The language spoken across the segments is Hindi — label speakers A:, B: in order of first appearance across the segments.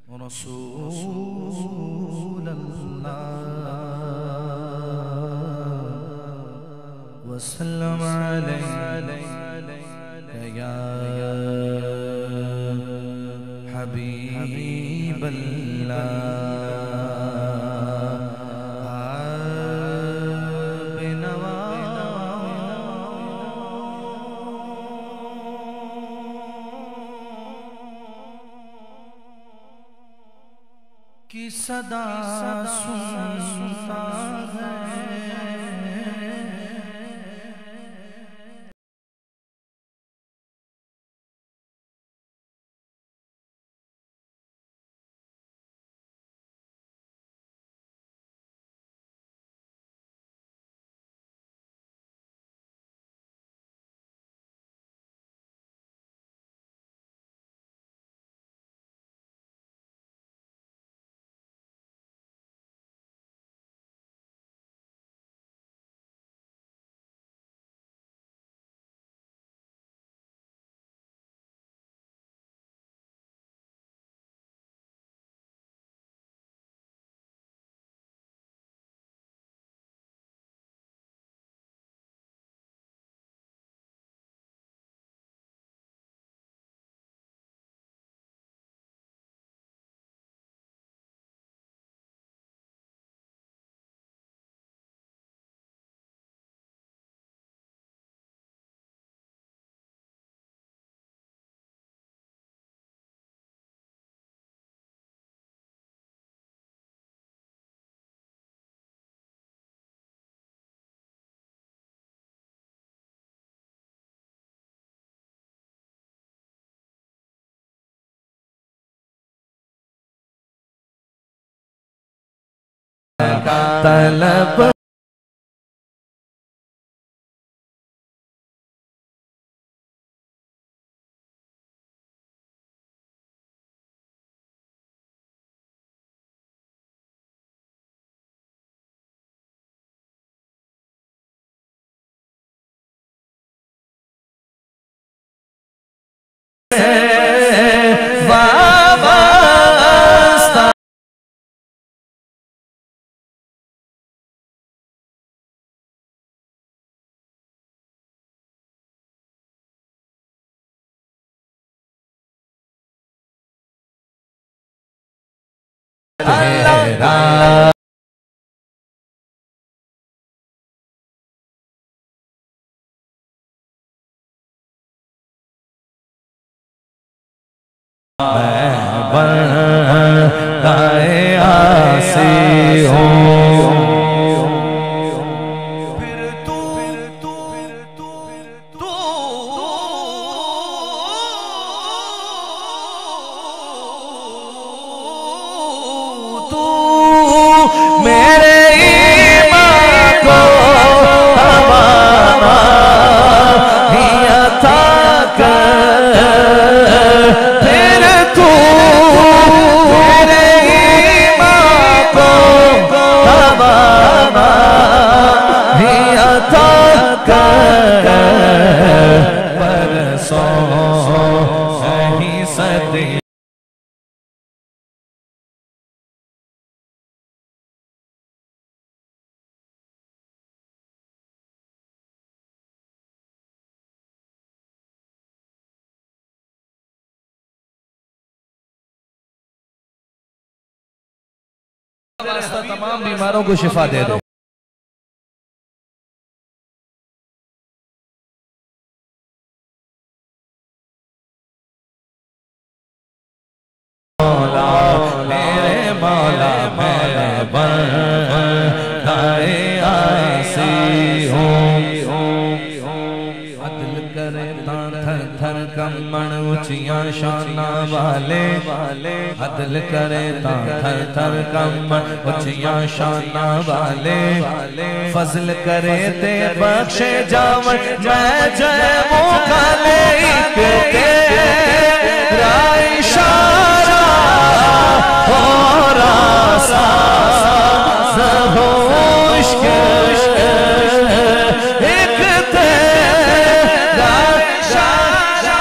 A: रसूलल्लाह वसल्लम अलैका या हबीबल्लाह बिनवा की सदा सुनता है तलब तमाम बीमारों को शिफा दे दे। मेरे मौला मैं बनाए आसी हूँ अदल करे थर थर कमण ऊंचियां शाना वाले अदल करे थर थर कमण ऊंचियां शाना वाले फजल करे ते बख्शे जावन मैं जय मुकाले के इशारा हो रासा सब इश्क एक तेरा इशारा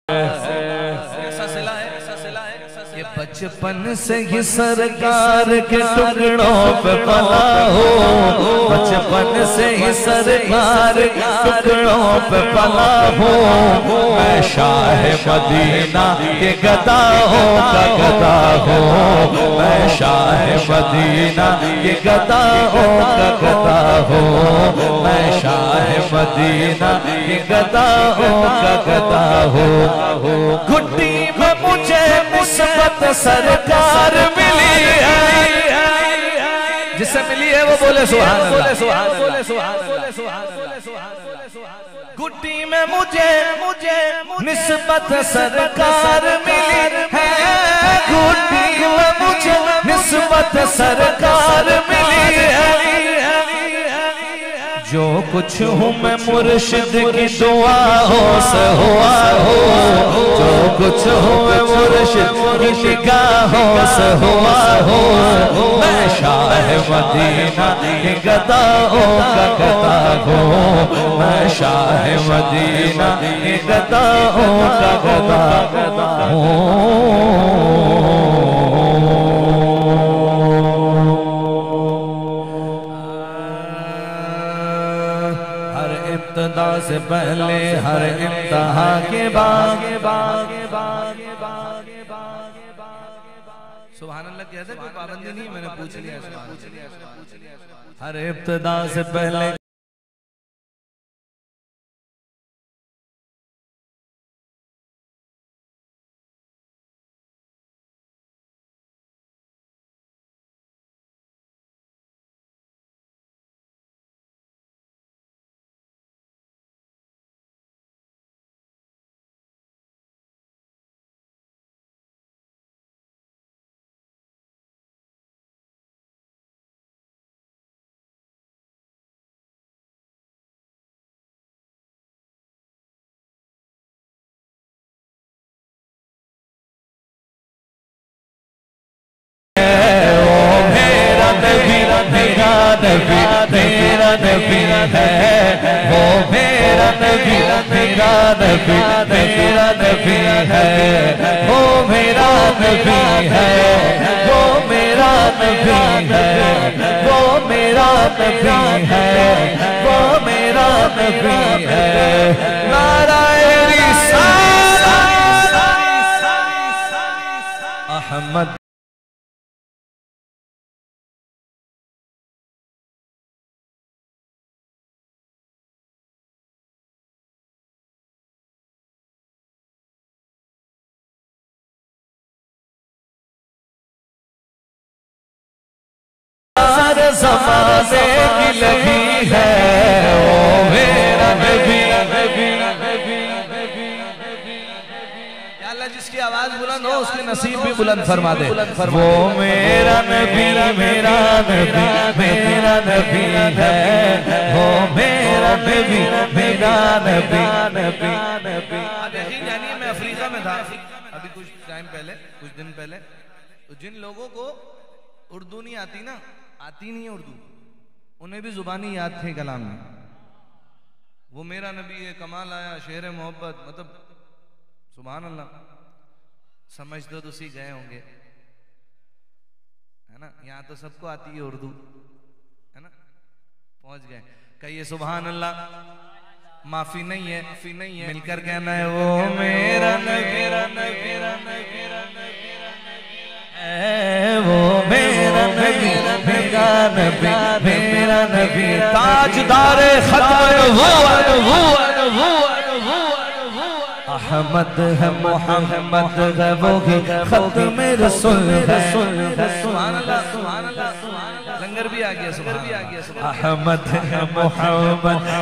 A: ऐसा सिला है, ऐसा सिला है, ये बचपन से ही सरकार के टुकड़ों पे पला हो, बचपन से ही सरकार के टुकड़ों पे पला हो। मैं शाह मदीना के गदाओं का गदा हो, मैं शाह मदीना के गदाओं का गदा हो, मैं शाह मदीना के गदाओं का गदा हो। घुट्टी में मुझे मुस्बत सरकार मिली है, जिससे मिली है वो बोले सुभान अल्लाह, सुभान अल्लाह, सुभान अल्लाह, सुभान अल्लाह। घुट्टी में मुझे निस्बत सरकार मिली है, घुट्टी में मुझे निस्बत सरकार मिली है। जो कुछ हूँ मैं मुर्शिद की दुआओं से हुआ हो, जो कुछ हूँ मैं मुर्शिद की निगाहों से हुआ हो। मैं शाह मदीना के गदाओं का गदा हो, मैं शाह मदीना के गदाओं का गदा हो। इब्तिदा से पहले हर इम्तिहा के बाद सुभान अल्लाह कहते हैं, कोई पाबंदी नहीं, मैंने पूछ लिया। हर इब्तिदा से पहले मेरा नबी है, वो मेरा नबी, मेरा नबी, मेरा नबी है, वो मेरा नबी है, वो मेरा नबी है, वो मेरा नबी है, वो मेरा नबी है। नाराए रिसालत अहमद ज़माने की लगी है, ओ मेरा नबी। अल्लाह जिसकी आवाज बुलंद हो उसके नसीब भी बुलंद फरमा दे। वो मेरा नबी, मेरा नबी, मेरा नबी है, वो मेरा नबी, मेरा नबी, नबी। यकीन जानिए मैं अफ्रीका में था अभी कुछ टाइम पहले, कुछ दिन पहले, तो जिन लोगों को उर्दू नहीं आती ना, आती नहीं उर्दू, उन्हें भी जुबानी याद थे कलाम में। वो मेरा नबी है, कमाल आया, शेर मोहब्बत, मतलब सुभान अल्लाह। समझ तो उसी गए होंगे, है ना। यहाँ तो सबको आती है उर्दू, है ना, पहुंच गए। कहिए सुभान अल्लाह, माफी नहीं है, माफी नहीं है, मिलकर कहना है वो मेरा नबी, मेरा नबी, वो मेरा नबी, मेरा नबी, मेरा नबी। ताजदारे अहमद है, मोहम्मद है, वो ही खत्म रसूल है। सुभान अल्लाह, सुभान अल्लाह। लंगर भी आ गया, सुभान भी आ गया। अहमद है, मोहम्मद है,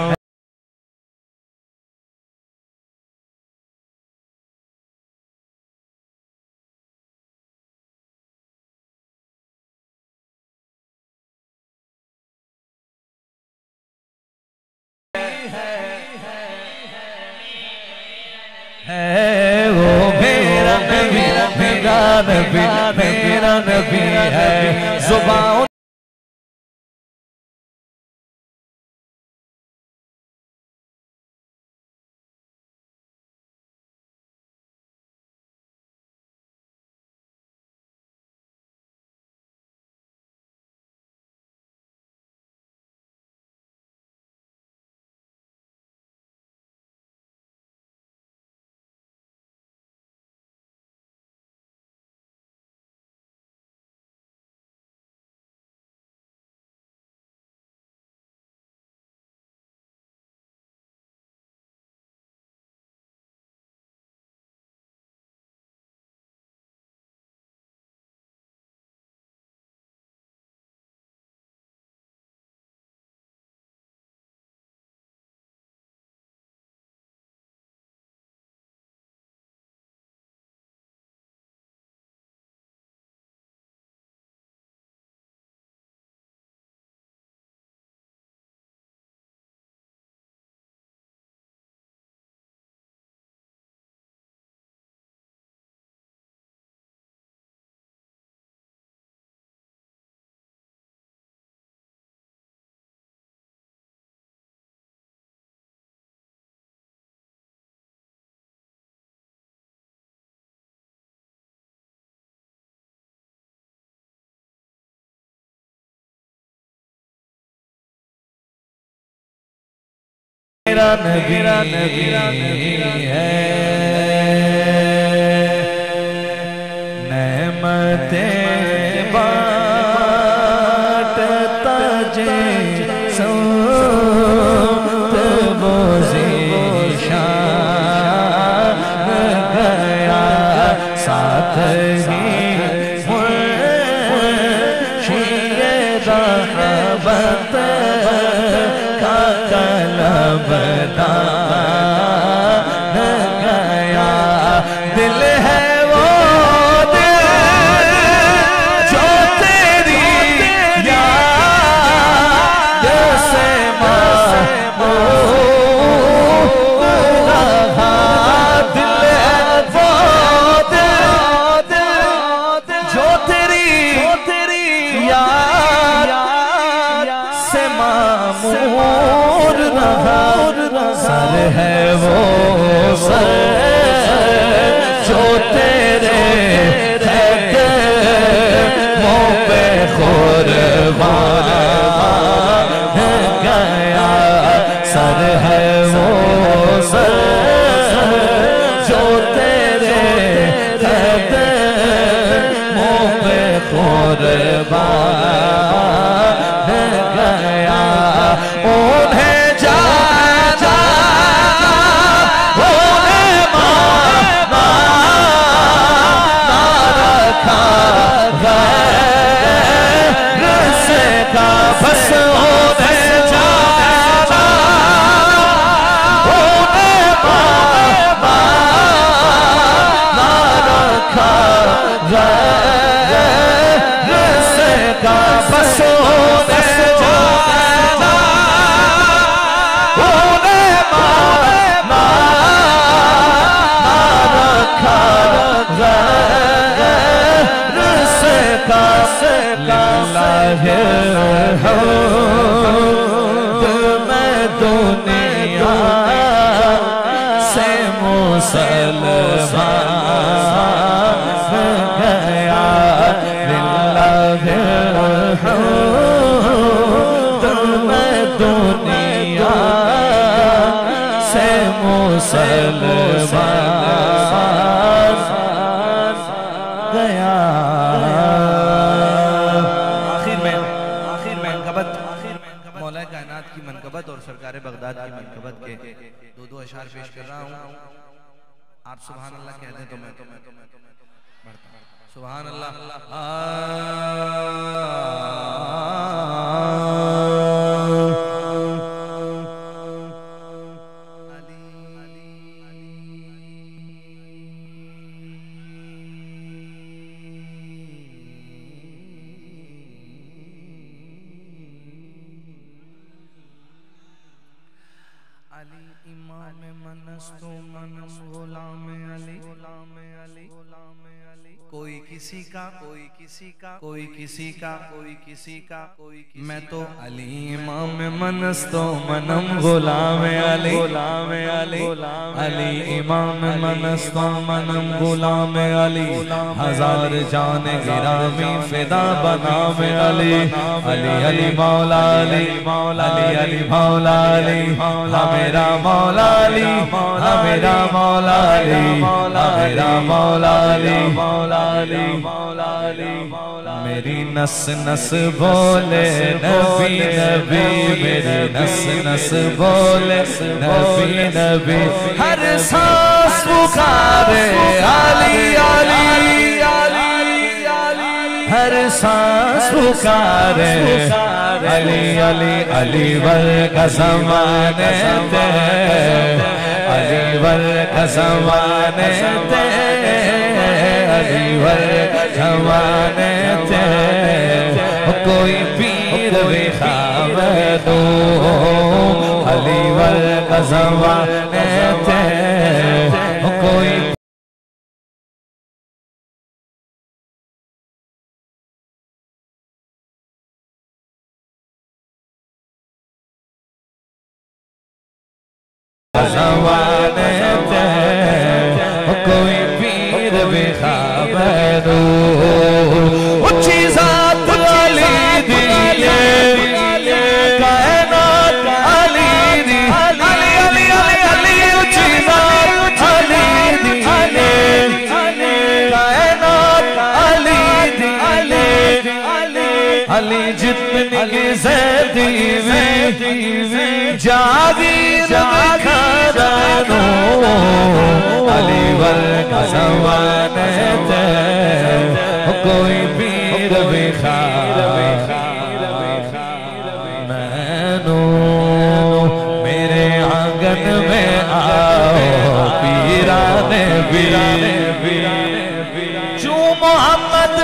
A: वो मेरा नबी, मेरा नबी, मेरा नबी है। जुबान नबी है। नेमतें बांटता जे संत वो ज़ीशान गया, साथ ही मुर्शिद रहमत का कलमदान गया। दिल है वो दिल जो तेरी याद से मामूर रहा। दिल है वो दिल जो तेरी याद से मामूर रहा। सर है वो सर जो तेरे कदमों पे कुर्बान गया। सर है वो सर जो तेरे कदमों पे कुर्बान गया। उन्हें जाना उन्हें माना ना रखा गैर से का। बस उन्हें जाना उन्हें माना ना रखा गैर से का। बस उन्हें जाना उन्हें माना ना रखा गैर से का। लिल्लाहि हम्द मैं दुनिया से मुसलमान गया। लिल्लाहि हम्द मैं दुनिया से मुसलमान गया। आखिर में मौला कायनात की मनकबत और सरकार बगदाद की मनकबत के दो अशार पेश कर रहा हूँ। आप सुभान अल्लाह कह दें तो मैं बढ़ता हूँ। सुभान अल्लाह। अली इमाम मनस्तु मनम गुलाम अली। कोई किसी का कोई किसी का कोई किसी का कोई किसी का कोई मैं तो अली इमाम मनस्तो मनम गुलाम अली। अली इमाम मनस्तो मनम गुलाम अली। हजार जान गिरामी फिदा बनाम अली। अली अली मौला अली अली मौला अली। मेरा मौला अली मेरा मौला अली मेरा मौला अली मेरी नस नस बोले नबी नबी। मेरी नस नस बोले नबी नबी। हर सांस पुकारे अली अली। हर सांस पुकारे अली अली। अली वर का ज़माने थे अली वर का ज़माने थे अली वर का ज़माने थे। कोई पीर भी खाब दो अली वर का ज़माने थे। कोई ज़माने थे कोई पीर भी खाब दो। ऊंची ज़ात अली दी कायनात अली दी। अली अली जागीर खादानो अली वर्ग जमाने ते कोई पीर बिखार मैनू मेरे आंगन में आओ पीराने जो मोहम्मद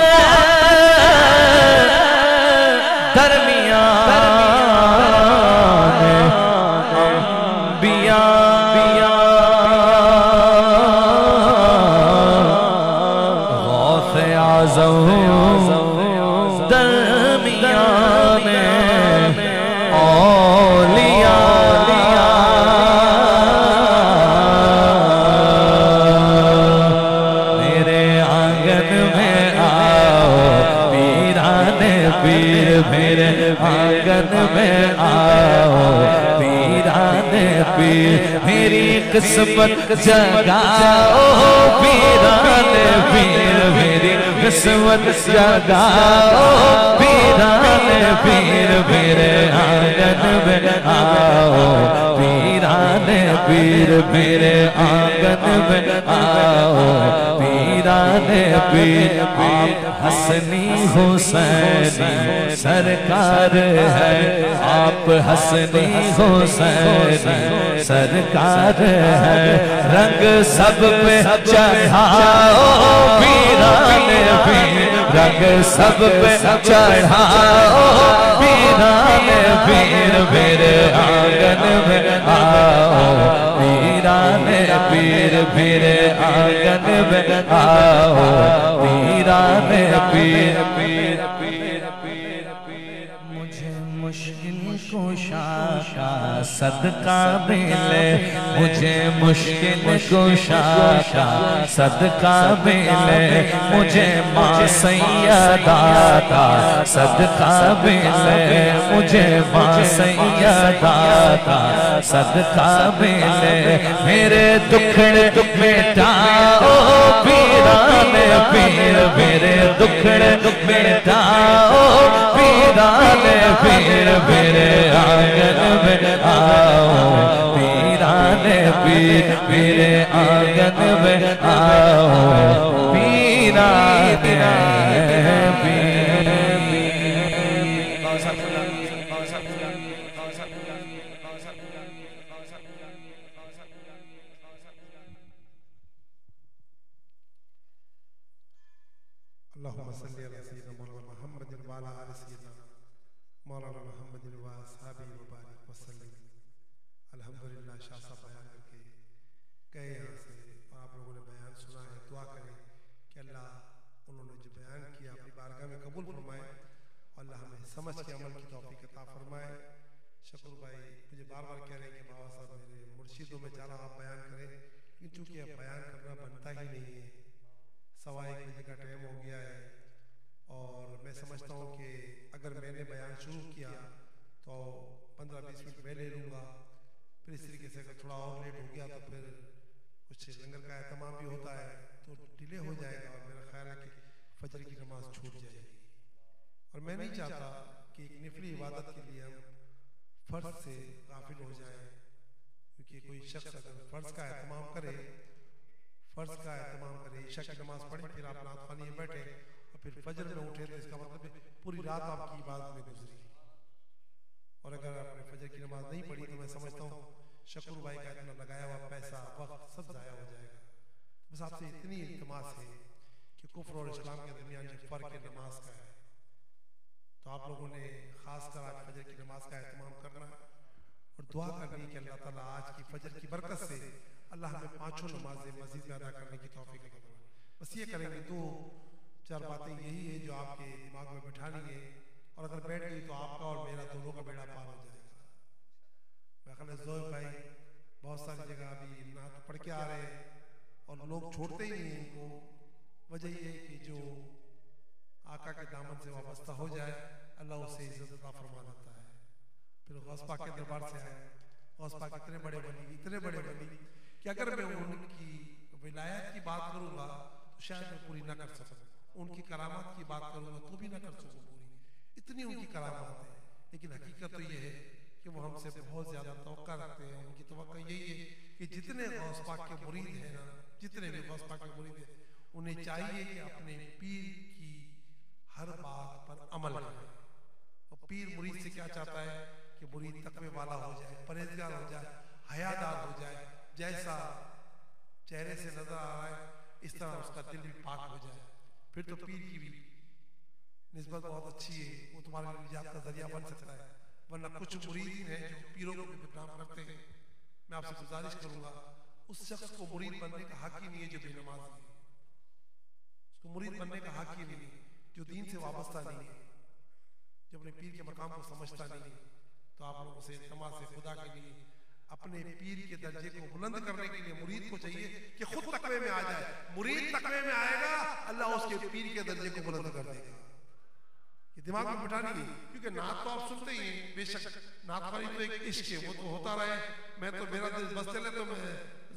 A: मेरी किस्मत जगाओ पीराने पीर मेरी किस्मत जगाओ पीराने पीर मेरे आंगन में आओ पीराने पीर मेरे आंगन में आओ पीराने पीर आप हसनी हुसैनी सरकार है आप हसनी हुसैनी सरकार है रंग सब पे चढ़ाओ पीराने पीर रंग सब पे चढ़ाओ पीराने पीर मेरे आंगन में आओ पीराने पीर मेरे आंगन में आओ पीराने पीर पीर पीर पीर मुझे मुश्किल कुशा का सदका मिले मुझे मुश्किल कुशा का सदका मिले मुझे माँ सैयदा का सदका मिले मुझे माँ सैयदा का सदका मिले मेरे दुखड़े मिटाओ पीराने पीर मेरे दुखड़े मिटाओ पीराने पीर मेरे आंगन में आओ पीराने पीर मेरे आंगन में आओ पीराने
B: समझ के अमल की तौफीक अता फरमाए। शकूर भाई मुझे बार बार कह रहे हैं कि बाबा साहब मेरे मुर्शिदों में चला आप बयान करें, लेकिन चूंकि अब बयान करना बनता ही नहीं है, 1:15 बजे का टाइम हो गया है और मैं समझता हूँ कि अगर मैंने बयान शुरू किया तो 15-20 मिनट मैं ले लूँगा, फिर इस तरीके से अगर थोड़ा और लेट हो गया तो फिर कुछ लंगर का एहतमाम भी होता है तो डिले हो जाएगा और मेरा ख्याल है कि फजर की नमाज छूट जाएगी। और मैं नहीं चाहता कि एक निफली इबादत के लिए हम फर्ज से गाफिल हो जाएं, क्योंकि कोई शख्स अगर फर्ज का एहतमाम करे ईशा की नमाज पढ़े फिर आप नात खानी में बैठे और फिर फजर में उठे तो इसका मतलब पूरी रात आपकी इबादत में गुजरी। और अगर आपने फजर की नमाज नहीं पढ़ी तो मैं समझता हूँ शकूर भाई का इतना लगाया हुआ पैसा वक्त सब जाया हो जाएगा। बस आपसे इतनी इल्तिमास है कि कुफ्र और इस्लाम के दरमियान जो फर्क है नमाज का है, तो आप लोगों ने खासकर आज फजर की नमाज का एहतमाम करना और दुआ करनी कि अल्लाह ताला आज की फजर की बरकत से अल्लाह हमें 5 नमाजें मस्जिद में अदा करने की तौफीक अता फरमाए। बस ये करेंगे, 2-4 बातें यही है जो आपके दिमाग में बिठानी है और अगर बैठ गई तो आपका और मेरा दोनों का बेड़ा पार हो जाएगा। मैं ख्याल ज़ोहर भाई बहुत सारी जगह अभी नात पढ़ के आ रहे हैं और लोग छोड़ते ही नहीं इनको। वजह ये है कि जो आका के दामन से वाबस्ता हो जाए अल्लाह उसे इज्जत अता फरमा देता है। फिर गौस पाक के दरबार से आए, गौस पाक इतने बड़े बनी कि अगर मैं उनकी विलायत की बात करूंगा तो शायद मैं पूरी ना कर सकूं, उनकी करामात की बात करूंगा तो भी ना कर सकूं पूरी, इतनी उनकी करामात है। लेकिन हकीकत तो ये है कि क्योंकि वो हमसे बहुत ज्यादा तवक्का रखते हैं। उनकी तवक्का यही है कि जितने गौस पाक के मुरीद हैं ना, जितने भी गौस पाक के मुरीद हैं, उन्हें चाहिए कि अपने पीर की हर बात पर अमल करें। और पीर मुरीद से क्या चाहता है कि मुरीद तकवे वाला हो जाए, परहेजगार हो जाए, हयादार हो जाए, जैसा चेहरे से नजर आ रहा है इस तरह उसका दिल भी पाक हो जाए। फिर तो पीर की भी निस्बत बहुत अच्छी है, वो तुम्हारे लिए निजात का जरिया बन सकता है। वरना कुछ मुरीद हैं जो पीरों को बदनाम करते हैं। मैं आपसे गुजारिश करूंगा, उस शख्स को मुरीद बनने का हक ही नहीं है जो बेनमाज है। उसको मुरीद बनने का हक ही नहीं है जो दीन से वाबस्ता नहीं है, जो अपने पीर के मकाम को समझता नहीं है। तो आप लोगों से तमा से खुदा के लिए अपने पीर के दर्जे को बुलंद करने के लिए मुरीद को चाहिए कि खुद तकवे में आ जाए। मुरीद तकवे में आएगा, अल्लाह उसके पीर के दर्जे को बुलंद कर देगा। ये दिमाग में बिठानी है, क्योंकि नात तो आप सुनते ही हैं, बेशक नात वाली तो एक इश्क है, वो तो होता रहे। मैं तो मेरा दिल बस चले तो मैं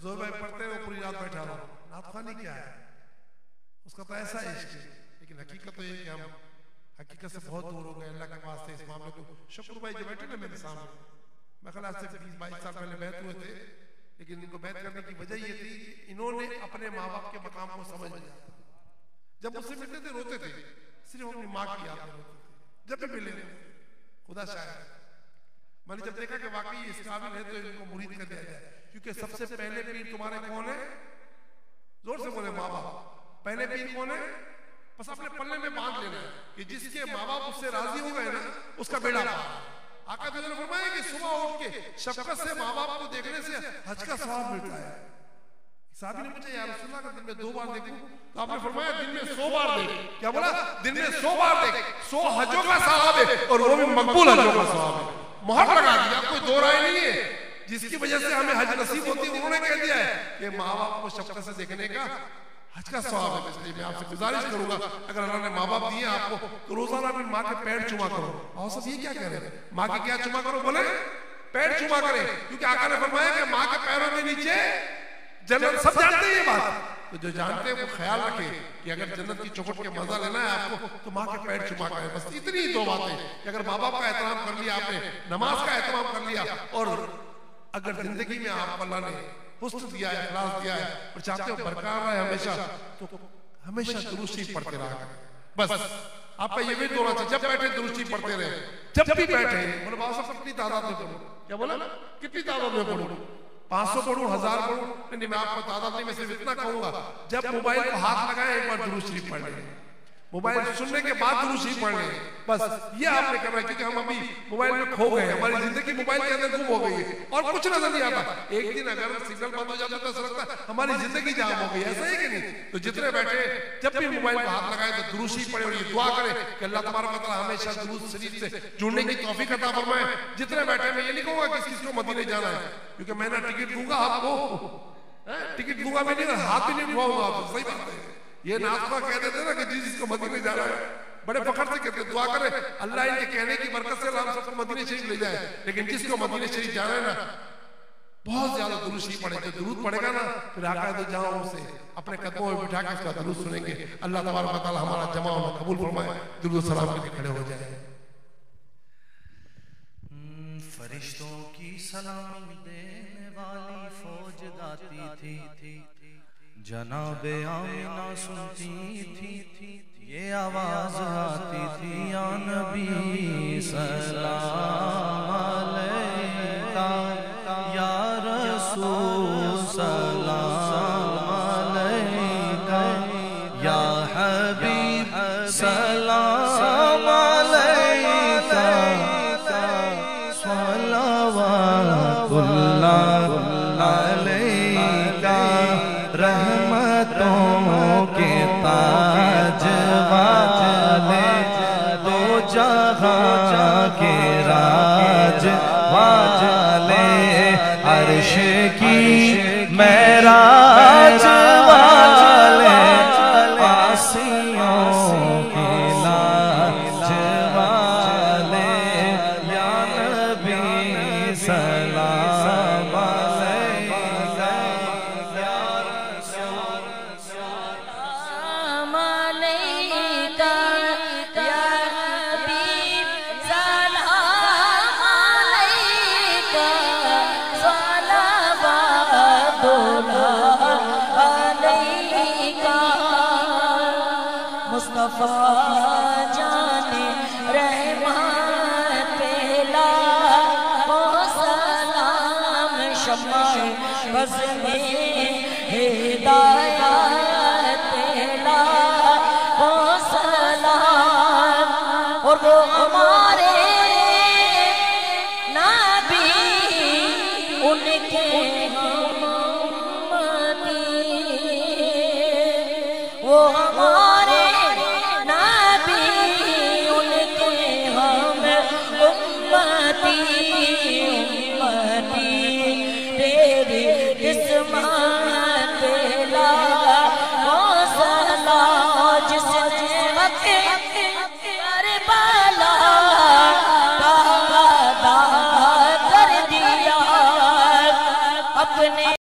B: जोर भाई पढ़ते हुए पूरी रात बैठा रहा हूँ। नात खानी क्या है, उसका तो ऐसा इश्क है। लेकिन हकीकत तो ये कि हम हकीकत से बहुत दूर हो गए अल्लाह के वास्ते। इस मामले को शुक्र भाई जो बैठे ना मेरे सामने, मैं ख्याल से 20-22 साल पहले बैत हुए थे, लेकिन इनको बैत करने की वजह ये थी कि इन्होंने अपने माँ बाप के मकाम को समझ लिया। जब मुझसे मिलते थे रोते थे, सिर्फ अपनी माँ की याद में रोते थे। जब भी मिले खुदा शायद मैंने जब देखा कि वाकई इस काबिल है तो इनको मुरीद कर दिया जाए। क्योंकि सबसे पहले पीर तुम्हारे कौन है, जोर से बोले माँ बाप। पहले पीर कौन है, बस अपने पल्ले में बांध लेना है कि जिसके माँ बाप उससे राजी हो गए ना, उसका बेड़ा पार। आका ने फरमाया कि सुबह उठ के शफकत से माँ बाप को देखने से हज का सवाब मिलता है। साहब ने पूछा या रसूलुल्लाह का दिन में 2 बार देखूं, तो आपने फरमाया दिन में 100 बार देख। क्या बोला, दिन में 100 बार देख, 100 हजों का सवाब है, और वो भी मकबूल हजों का सवाब है। मोहर लगा दिया, कोई दो राय नहीं है। जिसकी वजह से हमें हज नसीब होती है, उन्होंने कह दिया है कि माँ बाप को शफकत से देखने का हज का सवाब है। इसलिए मैं आपसे गुजारिश करूंगा, अगर अल्लाह ने माँ बाप दिए आपको, तो रोजाना अपनी माँ के पैर चुमा करो। और सब ये क्या कह रहे हैं, माँ के क्या चुमा करो, बोले पैर चुमा करें, क्योंकि आका ने फरमाया कि माँ के पैरों के नीचे जन्नत। सब जानते हैं ये बात, तो जो जानते हैं वो ख्याल रखे कि अगर जन्नत की चौखट के मजा लेना है आपको, तो माँ के पैर चुमा करें। बस इतनी ही 2 बातें कि अगर माँ बाप का एहतराम कर लिया आपने, नमाज का एहतराम कर लिया, और अगर जिंदगी में आप अल्लाह ने हुस्न दिया है, इखलास दिया है, और चाहते हो बरकरार रहे हमेशा, तो हमेशा दुरूद शरीफ पढ़ते रहा करें। बस आपका ये भी होना चाहिए, जब बैठे दुरूद शरीफ पढ़ते रहे। जब भी बैठे बोले बाबा साहब कितनी तादाद में पढ़ूं, क्या बोला ना, कितनी तादाद में पढ़ूं, 500 पढ़ूं, 1000 पढ़ूं, नहीं मैं आपको तादाद नहीं, मैं सिर्फ इतना कहूंगा, जब मोबाइल को हाथ लगाए एक बार दुरूद शरीफ पढ़ लें। मोबाइल सुनने के बाद दुरूद शरीफ पढ़ लें। बस ये आपने करना है, क्योंकि हम अभी मोबाइल में खो गए, हमारी जिंदगी मोबाइल के अंदर गुम हो गई है, और कुछ नजर नहीं आता। एक दिन अगर सिग्नल बंद हो जाता है तो लगता है हमारी जिंदगी जाम हो गई, ऐसा है कि नहीं। तो जितने बैठे जब भी मोबाइल को हाथ लगाए तो दुरूद शरीफ पढ़े, और ये दुआ करें कि अल्लाह तबारक व तआला हमेशा दुरूद शरीफ से जुड़ने की तौफीक अता फरमाए। जितने बैठे मैं ये नहीं कहूंगा किस किस को मदीने जाना है, क्योंकि मैं ना टिकट दूंगा आपको, टिकट दूंगा मैं नहीं, हाथ भी नहीं उठाऊंगा आपको। सही बात है, ये नाथवा कह देते ना कि जिसको मदीने जाना है, बड़े फखर से कहते, दुआ करे अल्लाह इनके कहने की बरकत से हम सबको मदीने शरीफ ले जाए। लेकिन जिसको मदीने शरीफ जाना है ना, बहुत ज्यादा दुरूद शरीफ पढ़े। जो दुरूद पढ़ेगा ना, फिर आका तो जहां उसे अपने कदमों में बिठा के उसका दुरूद सुनेंगे। अल्लाह तबारक व तआला हमारा जमा होना कबूल फरमाए। दुरूद सलाम के लिए खड़े हो जाए।
A: फरिश्तों की सलामी देने वाली फौज गाती थी, जनाबे आमिना सुनती थी, ये आवाज आती थी, या नबी सलाम अलैका, या रसूल सलाम अलैका, या हबीब सलाम अलैका, सलावतुल्लाह अलैका, रहमतों के ताज वाले, दो जहां के राज वाले, अर्श की मेराज वाले, आसियों के लाज वाले, या नबी सलाम अलैका, या रसूल
C: सलाम अलैका, या हबीब सलाम अलैका, मुस्तफा जाने रहमत पेला ओ सलाम शमाए बस में हिदायत पेला ओ सलाम। और वो हमारे नबी उनके वो हमारे नबी उनके हम उम्मती उम्मती तेरी किस्मत पेला ओ सला जिसने हक करबला का अदा कर दिया अपने